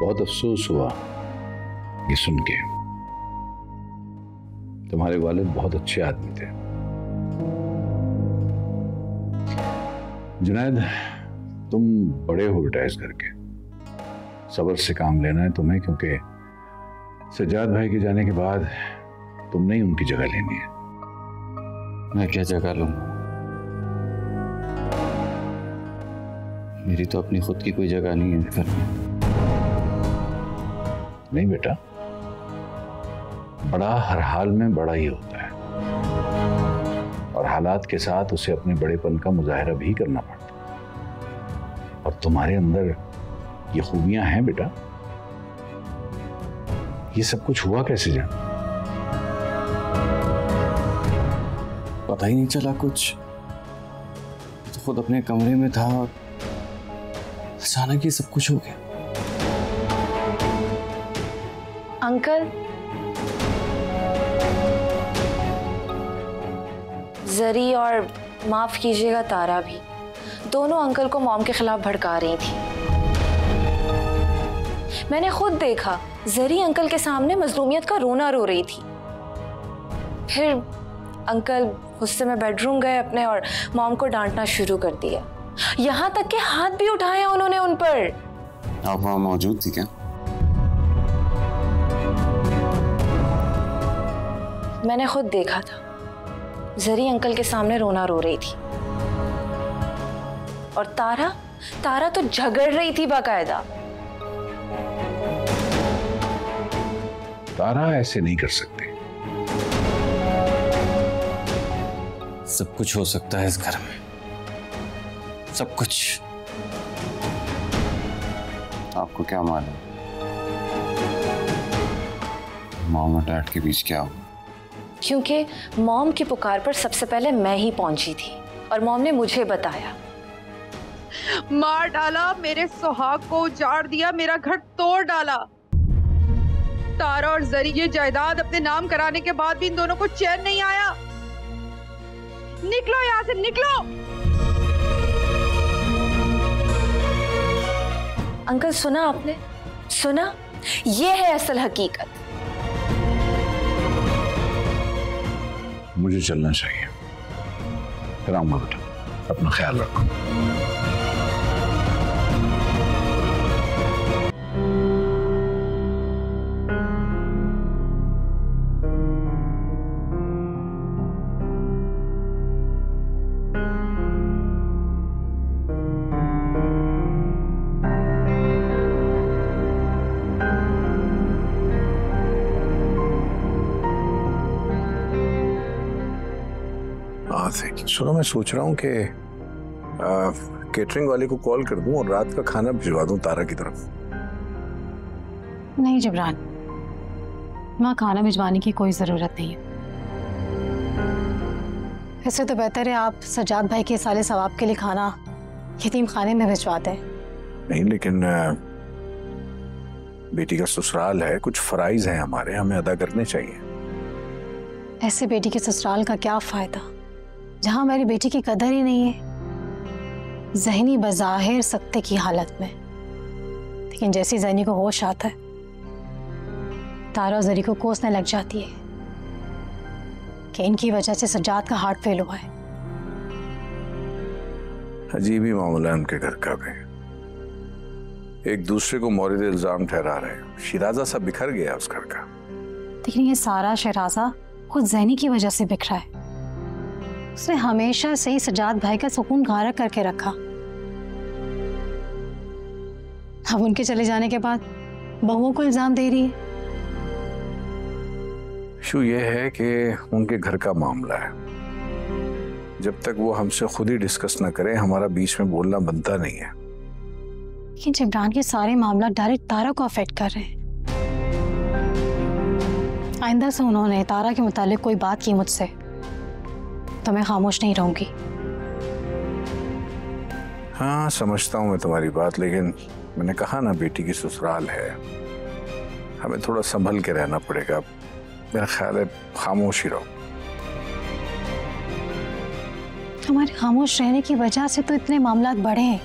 बहुत अफसोस हुआ ये सुन के। तुम्हारे वालिद बहुत अच्छे आदमी थे। जुनैद, तुम बड़े हो बेटा इस घर के, सब्र से काम लेना है तुम्हें, क्योंकि सज्जाद भाई के जाने के बाद तुमने ही उनकी जगह लेनी है। मैं क्या जगह लूं? मेरी तो अपनी खुद की कोई जगह नहीं है घर में। नहीं बेटा, बड़ा हर हाल में बड़ा ही होता है, और हालात के साथ उसे अपने बड़ेपन का मुजाहरा भी करना पड़ता है। और तुम्हारे अंदर ये खूबियां हैं बेटा। ये सब कुछ हुआ कैसे जान? पता ही नहीं चला कुछ। तो खुद अपने कमरे में था और अचानक ये सब कुछ हो गया। अंकल, जरी और माफ कीजिएगा तारा भी, दोनों अंकल को मॉम के खिलाफ भड़का रही थी। मैंने खुद देखा, जरी अंकल के सामने मजलूमियत का रोना रो रही थी। फिर अंकल गुस्से में बेडरूम गए अपने और मॉम को डांटना शुरू कर दिया। यहां तक कि हाथ भी उठाया उन्होंने उन पर। आप वहां मौजूद थी क्या? मैंने खुद देखा था, जरी अंकल के सामने रोना रो रही थी, और तारा तो झगड़ रही थी बाकायदा। तारा ऐसे नहीं कर सकते। सब कुछ हो सकता है इस घर में, सब कुछ। आपको क्या मालूम मॉम और डैड के बीच क्या हुआ? क्योंकि मॉम की पुकार पर सबसे पहले मैं ही पहुंची थी और मॉम ने मुझे बताया। मार डाला, मेरे सुहाग को उजाड़ दिया, मेरा घर तोड़ डाला। तारा और जरी ये जायदाद अपने नाम कराने के बाद भी इन दोनों को चैन नहीं आया। निकलो यहां से, निकलो। अंकल सुना आपने? सुना? ये है असल हकीकत। मुझे चलना चाहिए। फिर आऊंगा बेटा, अपना ख्याल रखो। सुनो, मैं सोच रहा हूँ कि केटरिंग वाले को कॉल कर दूं और रात का खाना भिजवा दूं तारा की तरफ। नहीं जबरान, वहाँ खाना भिजवाने की कोई जरूरत नहीं है। इससे तो बेहतर है आप सज्जाद भाई के साले सवाब के लिए खाना यतीम खाने में भिजवाते हैं। नहीं, लेकिन बेटी का ससुराल है, कुछ फराइज हैं हमारे, हमें अदा करने चाहिए। ऐसे बेटी के ससुराल का क्या फायदा जहां मेरी बेटी की कदर ही नहीं है। ज़हनी बज़ाहिर सख्ते की हालत में, लेकिन जैसी ज़हनी को होश आता है तारा और जरी को कोसने लग जाती है कि इनकी वजह से सज्जाद का हार्ट फेल हुआ है। अजीब ही मामला है उनके घर का भी, एक दूसरे को मौरिद इल्जाम ठहरा रहे हैं। शिराजा सा बिखर गया उस घर का। लेकिन ये सारा शहराजा खुद ज़हनी की वजह से बिखरा है। उसने हमेशा से ही सज्जाद भाई का सुकून गारा करके रखा। अब उनके चले जाने के बाद बहुओं को इल्जाम दे रही है। इशू ये है कि उनके घर का मामला है, जब तक वो हमसे खुद ही डिस्कस ना करें हमारा बीच में बोलना बनता नहीं है। लेकिन जिब्रान के सारे मामला डायरेक्ट तारा को अफेक्ट कर रहे हैं। आइंदा से उन्होंने तारा के मुतालिक कोई बात की मुझसे तो मैं खामोश नहीं रहूंगी। हाँ समझता हूँ मैं तुम्हारी बात, लेकिन मैंने कहा ना बेटी की ससुराल है, हमें थोड़ा संभल के रहना पड़ेगा। मेरा ख्याल है खामोश ही रहो। हमारे खामोश रहने की वजह से तो इतने मामलात बढ़े हैं।